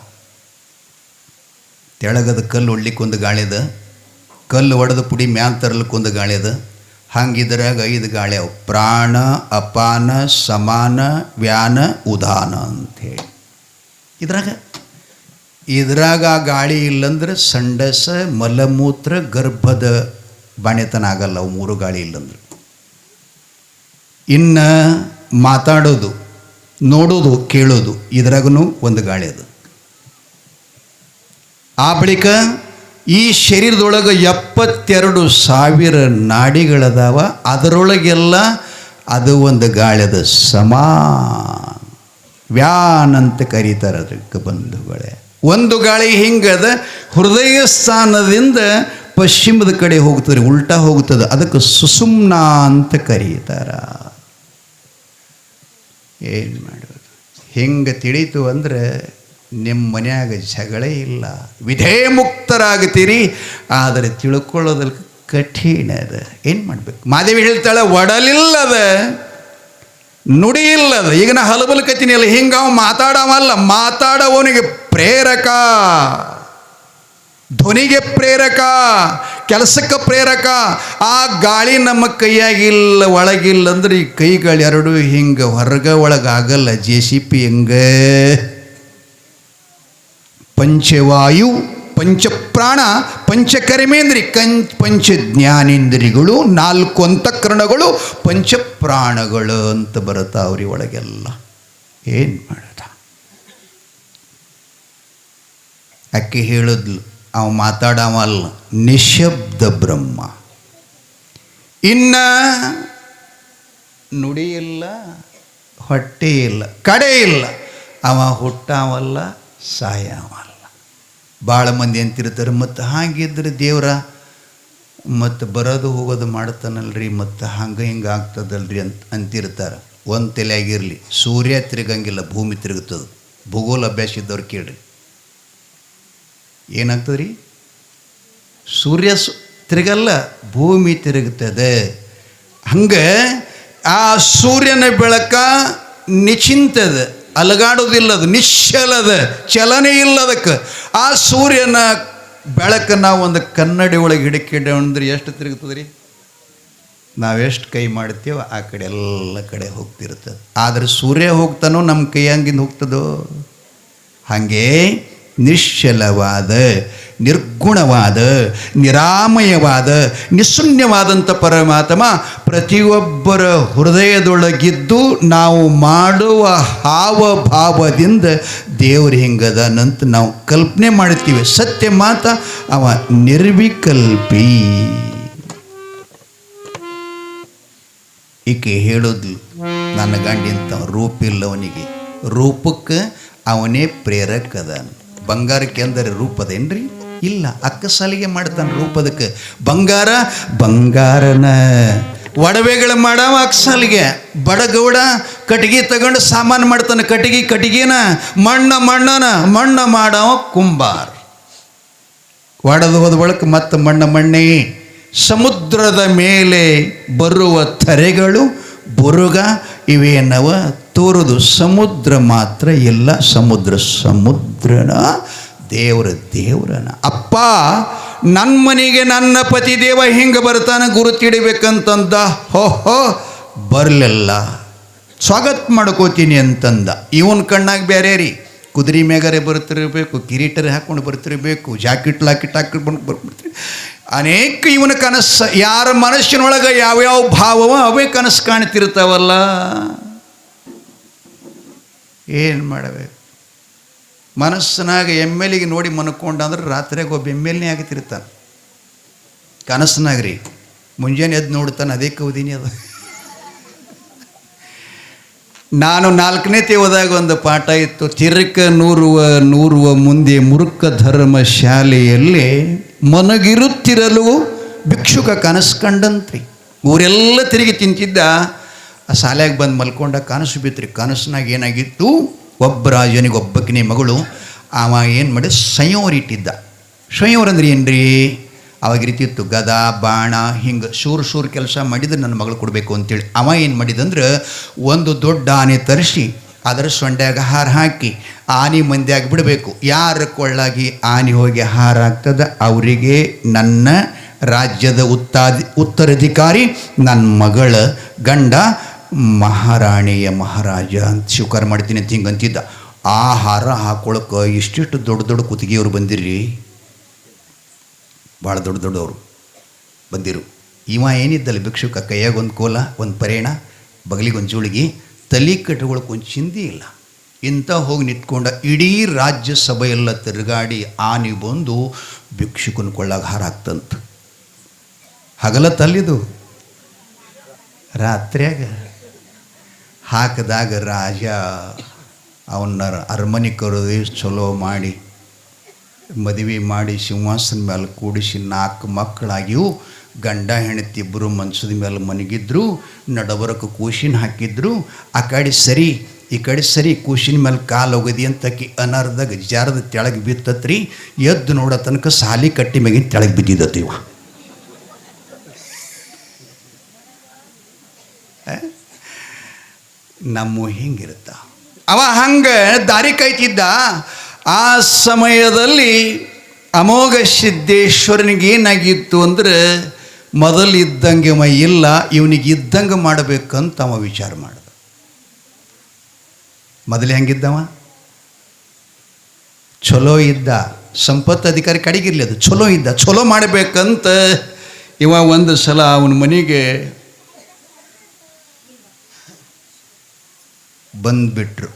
ತೆಳಗದ ಕಲ್ಲು ಹೊಡ್ಲಿಕ್ಕೆ ಒಂದು ಗಾಳಿ ಅದ, ಕಲ್ಲು ಹೊಡೆದ ಪುಡಿ ಮ್ಯಾಲ ತರಲಿಕ್ಕೆ ಒಂದು ಗಾಳಿ ಅದ. ಹಂಗಿದ್ರಾಗ 5 ಗಾಳಿ ಅವು, ಪ್ರಾಣ, ಅಪಾನ, ಸಮಾನ, ವ್ಯಾನ, ಉದಾನ ಅಂಥೇಳಿ. ಇದ್ರಾಗ ಆ ಗಾಳಿ ಇಲ್ಲಂದ್ರೆ ಸಂಡಸ, ಮಲಮೂತ್ರ, ಗರ್ಭದ ಬಾಣೆತನ ಆಗಲ್ಲ ಅವು 3 ಗಾಳಿ ಇಲ್ಲಂದ್ರೆ. ಇನ್ನು ಮಾತಾಡೋದು, ನೋಡೋದು, ಕೇಳೋದು, ಇದ್ರಾಗೂ ಒಂದು ಗಾಳಿ ಅದು. ಆ ಬಳಿಕ ಈ ಶರೀರದೊಳಗೆ 72,000 ನಾಡಿಗಳದಾವ, ಅದರೊಳಗೆಲ್ಲ ಅದು ಒಂದು ಗಾಳಿ ಅದು, ಸಮಾ ವ್ಯಾನ್ ಅಂತ ಕರೀತಾರೆ ಅದಕ್ಕೆ ಬಂಧುಗಳೇ. ಒಂದು ಗಾಳಿ ಹಿಂಗದ, ಹೃದಯ ಸ್ಥಾನದಿಂದ ಪಶ್ಚಿಮದ ಕಡೆ ಹೋಗ್ತದೆ, ಉಲ್ಟಾ ಹೋಗ್ತದೆ, ಅದಕ್ಕೆ ಸುಸುಮ್ನ ಅಂತ ಕರೀತಾರ. ಏನು ಮಾಡೋದು, ಹಿಂಗೆ ತಿಳಿತು ಅಂದರೆ ನಿಮ್ಮ ಮನ್ಯಾಗ ಜಗಳೇ ಇಲ್ಲ, ವಿಧೇ ಮುಕ್ತರಾಗ್ತೀರಿ. ಆದರೆ ತಿಳ್ಕೊಳ್ಳೋದಲ್ಲಿ ಕಠಿಣ ಅದ. ಏನು ಮಾಡಬೇಕು? ಮಾದೇವಿ ಹೇಳ್ತಾಳೆ, ಒಡಲಿಲ್ಲದ ನುಡಿ ಇಲ್ಲದ. ಈಗ ನಾ ಹಲಬಲ್ಕತ್ತೀನಿ ಅಲ್ಲ, ಹಿಂಗೆ ಅವ ಮಾತಾಡವಲ್ಲ, ಮಾತಾಡೋವನಿಗೆ ಪ್ರೇರಕ, ಧ್ವನಿಗೆ ಪ್ರೇರಕ, ಕೆಲಸಕ್ಕೆ ಪ್ರೇರಕ. ಆ ಗಾಳಿ ನಮ್ಮ ಕೈಯಾಗಿಲ್ಲ, ಒಳಗಿಲ್ಲ ಅಂದ್ರೆ ಈ ಕೈಗಳು ಎರಡು ಹಿಂಗೆ ಹೊರಗೆ ಒಳಗಾಗಲ್ಲ. JCP ಹೆಂಗೆ ಪಂಚವಾಯು, ಪಂಚಪ್ರಾಣ, ಪಂಚಕರ್ಮೇಂದ್ರಿ, ಪಂಚ ಜ್ಞಾನೇಂದ್ರಿಗಳು, 4 ಅಂತಃಕರಣಗಳು, ಪಂಚಪ್ರಾಣಗಳು ಅಂತ ಬರುತ್ತಾವ್ರಿ ಒಳಗೆಲ್ಲ. ಏನು ಮಾಡೋದ? ಅಕ್ಕಿ ಹೇಳಿದ್ಲು, ಅವ ಮಾತಾಡವಲ್ಲ, ನಿಶಬ್ದ ಬ್ರಹ್ಮ. ಇನ್ನ ನುಡಿ ಇಲ್ಲ, ಹೊಟ್ಟೆ ಇಲ್ಲ, ಕಡೆ ಇಲ್ಲ. ಅವ ಹುಟ್ಟಾವಲ್ಲ, ಸಾಯವಲ್ಲ. ಭಾಳ ಮಂದಿ ಅಂತಿರ್ತಾರೆ, ಮತ್ತು ಹಾಗಿದ್ರೆ ದೇವ್ರ ಮತ್ತು ಬರೋದು ಹೋಗೋದು ಮಾಡ್ತಾನಲ್ರಿ, ಮತ್ತು ಹಂಗೆ ಹಿಂಗೆ ಆಗ್ತದಲ್ರಿ ಅಂತಿರ್ತಾರೆ. ಒಂದು ತಲೆಯಾಗಿರಲಿ, ಸೂರ್ಯ ತಿರುಗಂಗಿಲ್ಲ, ಭೂಮಿ ತಿರುಗುತ್ತದೆ. ಭೂಗೋಳ ಅಭ್ಯಾಸ ಇದ್ದವ್ರು ಕೇಳ್ರಿ, ಏನಾಗ್ತದೆ ರೀ? ಸೂರ್ಯ ತಿರುಗಲ್ಲ, ಭೂಮಿ ತಿರುಗುತ್ತದೆ. ಹಂಗೆ ಆ ಸೂರ್ಯನ ಬೆಳಕ ನಿಚಿಂತದ, ಅಲಗಾಡೋದಿಲ್ಲದು, ನಿಶ್ಚಲದ, ಚಲನೆ ಇಲ್ಲದಕ್ಕೆ. ಆ ಸೂರ್ಯನ ಬೆಳಕು ನಾವು ಒಂದು ಕನ್ನಡಿ ಒಳಗೆ ಹಿಡಿಕಿಡ ಅಂದ್ರೆ ಎಷ್ಟು ತಿರುಗ್ತದೆ ರೀ? ನಾವೆಷ್ಟು ಕೈ ಮಾಡ್ತೀವೋ ಆ ಕಡೆ ಎಲ್ಲ ಕಡೆ ಹೋಗ್ತಿರ್ತದೆ. ಆದರೆ ಸೂರ್ಯ ಹೋಗ್ತಾನೋ ನಮ್ಮ ಕೈ ಹಂಗಿಂದ ಹೋಗ್ತದೋ? ಹಾಗೆ ನಿಶ್ಚಲವಾದ, ನಿರ್ಗುಣವಾದ, ನಿರಾಮಯವಾದ, ನಿಶೂನ್ಯವಾದಂಥ ಪರಮಾತ್ಮ ಪ್ರತಿಯೊಬ್ಬರ ಹೃದಯದೊಳಗಿದ್ದು ನಾವು ಮಾಡುವ ಹಾವಭಾವದಿಂದ ದೇವರು ಹಿಂಗದನಂತ ನಾವು ಕಲ್ಪನೆ ಮಾಡ್ತೀವಿ. ಸತ್ಯ ಮಾತ ಅವ ನಿರ್ವಿಕಲ್ಪಿ. ಈಕೆ ಹೇಳೋದು, ನನ್ನ ಗಂಡಿಂತ ರೂಪಿಲ್ಲವನಿಗೆ, ರೂಪಕ್ಕೆ ಅವನೇ ಪ್ರೇರಕ ಅದಾನ. ಬಂಗಾರಕ್ಕೆ ಅಂದರೆ ರೂಪದೇನ್ರಿ? ಇಲ್ಲ, ಅಕ್ಕಸಾಲಿಗೆ ಮಾಡ್ತಾನೆ ರೂಪದಕ್ಕೆ. ಬಂಗಾರನ ಒಡವೆಗಳು ಮಾಡವ ಅಕ್ಕಸಾಲಿಗೆ. ಬಡಗೌಡ ಕಟ್ಟಿಗೆ ತಗೊಂಡು ಸಾಮಾನು ಮಾಡ್ತಾನೆ. ಕಟ್ಟಿಗೆನ ಮಣ್ಣ ಮಾಡವ ಕುಂಬಾರ. ಒಡೆದು ಹೋದ ಬಳಕ ಮತ್ತೆ ಮಣ್ಣೇ. ಸಮುದ್ರದ ಮೇಲೆ ಬರುವ ಥರೆಗಳು ಬುರುಗ ಇವೇನವ ತೋರುದು. ಸಮುದ್ರ ಮಾತ್ರ ಇಲ್ಲ, ಸಮುದ್ರನ ದೇವರನ. ಅಪ್ಪ ನನ್ನ ಮನೆಗೆ ನನ್ನ ಪತಿ ದೇವ ಹಿಂಗೆ ಬರ್ತಾನೆ ಗುರುತಿಡಿಬೇಕಂತಂದ. ಹೋ ಬರಲಿಲ್ಲ, ಸ್ವಾಗತ ಮಾಡ್ಕೋತೀನಿ ಅಂತಂದ. ಇವನ್ ಕಣ್ಣಾಗ ಬೇರೆ ರೀ, ಕುದುರೆ ಮೇಗರೆ ಬರ್ತಿರ್ಬೇಕು, ಕಿರೀಟರೆ ಹಾಕ್ಕೊಂಡು ಬರ್ತಿರ್ಬೇಕು, ಜಾಕೆಟ್ ಹಾಕಿಟ್ಕೊಂಡು ಬರ್ಬಿಡ್ತೀವಿ. ಅನೇಕ ಇವನ ಕನಸು. ಯಾರ ಮನಸ್ಸಿನೊಳಗೆ ಯಾವ್ಯಾವ ಭಾವವ ಅವೇ ಕನಸು ಕಾಣ್ತಿರ್ತಾವಲ್ಲ. ಏನು ಮಾಡಬೇಕು? ಮನಸ್ಸಿನಾಗ ಎಮ್ಮೆಲಿಗೆ ನೋಡಿ ಮನ್ಕೊಂಡ ಅಂದ್ರೆ ರಾತ್ರಿಯಾಗ ಒಬ್ಬ ಎಮ್ಮೆಲ್ನೇ ಆಗತಿರ್ತಾನೆ ಕನಸಿನಾಗ ರೀ. ಮುಂಜಾನೆ ಎದ್ದು ನೋಡ್ತಾನೆ, ಅದೇ ಕೌದಿನಿ ಅದು. ನಾನು 4ನೇ ಓದಾಗ ಒಂದು ಪಾಠ ಇತ್ತು, ತಿರುಕ ನೂರುವ ಮುಂದೆ ಮುರುಕ ಧರ್ಮ ಶಾಲೆಯಲ್ಲಿ ಮನಗಿರುತ್ತಿರಲು ಭಿಕ್ಷುಕ ಕನಸು ಕಂಡಂತ್ರಿ. ಊರೆಲ್ಲ ತಿರುಗಿ ತಿಂತಿದ್ದ. ಆ ಶಾಲೆಗೆ ಬಂದು ಮಲ್ಕೊಂಡ, ಕನಸು ಬಿತ್ರಿ. ಕನಸಿನಾಗ ಏನಾಗಿತ್ತು, ಒಬ್ಬ ರಾಜನಿಗೆ ಒಬ್ಬಕಿನೇ ಮಗಳು. ಅವ ಏನು ಮಾಡಿ ಸಂಯೋರ ಇಟ್ಟಿದ್ದ. ಸಂಯೋರ ಅಂದ್ರೆ ಏನ್ರಿ? ಅವಾಗ ರೀತಿತ್ತು ಗದ ಬಾಣ ಹಿಂಗೆ ಶೂರ್ ಕೆಲಸ ಮಾಡಿದ್ರೆ ನನ್ನ ಮಗಳು ಕೊಡಬೇಕು ಅಂತೇಳಿ. ಅವ ಏನು ಮಾಡಿದಂದ್ರೆ ಒಂದು ದೊಡ್ಡ ಆನೆ ತರಿಸಿ ಅದರ ಸೊಂಡ್ಯಾಗ ಹಾರ ಹಾಕಿ ಆನೆ ಮಂದ್ಯಾಗ ಬಿಡಬೇಕು. ಯಾರ ಕೊಳ್ಳಾಗಿ ಆನೆ ಹೋಗಿ ಹಾರ ಆಗ್ತದೆ ಅವರಿಗೆ ನನ್ನ ರಾಜ್ಯದ ಉತ್ತರಾಧಿಕಾರಿ ನನ್ನ ಮಗಳ ಗಂಡ ಮಹಾರಾಣಿಯ ಮಹಾರಾಜ ಅಂತ ಸ್ವೀಕಾರ ಮಾಡ್ತೀನಿ ಅಂತ ಹಿಂಗೆ ಅಂತಿದ್ದ. ಆ ಹಾರ ಹಾಕೊಳಕ್ಕೆ ಇಷ್ಟಿಷ್ಟು ದೊಡ್ಡ ಕುತ್ತಿಗೆಯವರು ಬಂದಿರ್ರಿ, ಭಾಳ ದೊಡ್ಡವರು ಬಂದಿರು. ಇವ ಏನಿದ್ದಲ್ಲ ಭಿಕ್ಷುಕ, ಕೈಯಾಗ ಒಂದು ಕೋಲ, ಒಂದು ಪರೇಣ, ಬಗಲಿಗೊಂದು ಜೋಳಿಗೆ, ತಲೆ ಕಟ್ಟುಗಳಕ್ಕೆ ಒಂದು ಚಿಂದಿ ಇಲ್ಲ. ಇಂಥ ಹೋಗಿ ನಿಂತ್ಕೊಂಡ ಇಡೀ ರಾಜ್ಯಸಭೆಯೆಲ್ಲ ತಿರುಗಾಡಿ ಆನೆ ಬಂದು ಭಿಕ್ಷುಕನ ಕೊಳ್ಳಾಗ ಹಾರ ಹಾಕ್ತಂತ. ಹಗಲ ತಲ್ಲಿದು ರಾತ್ರಿಯಾಗ ಹಾಕಿದಾಗ ರಾಜ ಅವನ್ನ ಅರಮನೆ ಕರೆದು ಚಲೋ ಮಾಡಿ ಮದುವೆ ಮಾಡಿ ಸಿಂಹಾಸನ ಮೇಲೆ ಕೂಡಿಸಿ 4 ಮಕ್ಕಳಾಗಿಯೂ ಗಂಡ ಹೆಂಡತಿ ಇಬ್ಬರು ಮನ್ಸದ ಮೇಲೆ ಮನಗಿದ್ರು. ನಡಬರಕ್ಕೆ ಕೂಸಿನ ಹಾಕಿದ್ರು. ಆ ಕಡೆ ಸರಿ ಈ ಕಡೆ ಸರಿ ಕೂಸಿನ ಮೇಲೆ ಕಾಲು ಹೋಗದಿ ಅಂತಕಿ ಅನರ್ದಾಗ ಜಾರದ ತೆಳಗೆ ಬಿತ್ತತ್ರಿ. ಎದ್ದು ನೋಡೋ ತನಕ ಸಾಲಿ ಕಟ್ಟಿ ಮ್ಯಾಗಿನ ತೆಳಗೆ ಬಿದ್ದಿದ್ದತ್ತೀವ. ನಮ್ಮ ಹಿಂಗಿರುತ್ತ. ಅವ ಹಂಗೆ ದಾರಿ ಕಾಯ್ತಿದ್ದ. ಆ ಸಮಯದಲ್ಲಿ ಅಮೋಘ ಸಿದ್ದೇಶ್ವರನಿಗೆ ಏನಾಗಿತ್ತು ಅಂದ್ರೆ ಮೊದಲಿದ್ದಂಗೆ ಅವ ಇಲ್ಲ, ಇವನಿಗೆ ಇದ್ದಂಗೆ ಮಾಡಬೇಕಂತ ಅವ ವಿಚಾರ ಮಾಡ್ದ. ಮೊದಲೇ ಹೆಂಗಿದ್ದವ? ಚಲೋ ಇದ್ದ, ಸಂಪತ್ತು ಅಧಿಕಾರಿ ಕಡೆಗಿರ್ಲಿ, ಅದು ಚಲೋ ಇದ್ದ. ಚಲೋ ಮಾಡಬೇಕಂತ ಇವ ಒಂದು ಸಲ ಅವನ ಮನೆಗೆ ಬಂದ್ಬಿಟ್ರು.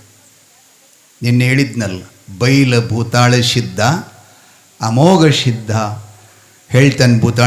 ನಿನ್ನೆ ಹೇಳಿದ್ನಲ್ಲ, ಬೈಲ ಭೂತಾಳ ಸಿದ್ಧ, ಅಮೋಘ ಸಿದ್ಧ ಹೇಳ್ತಾನೆ. ಭೂತಾಳ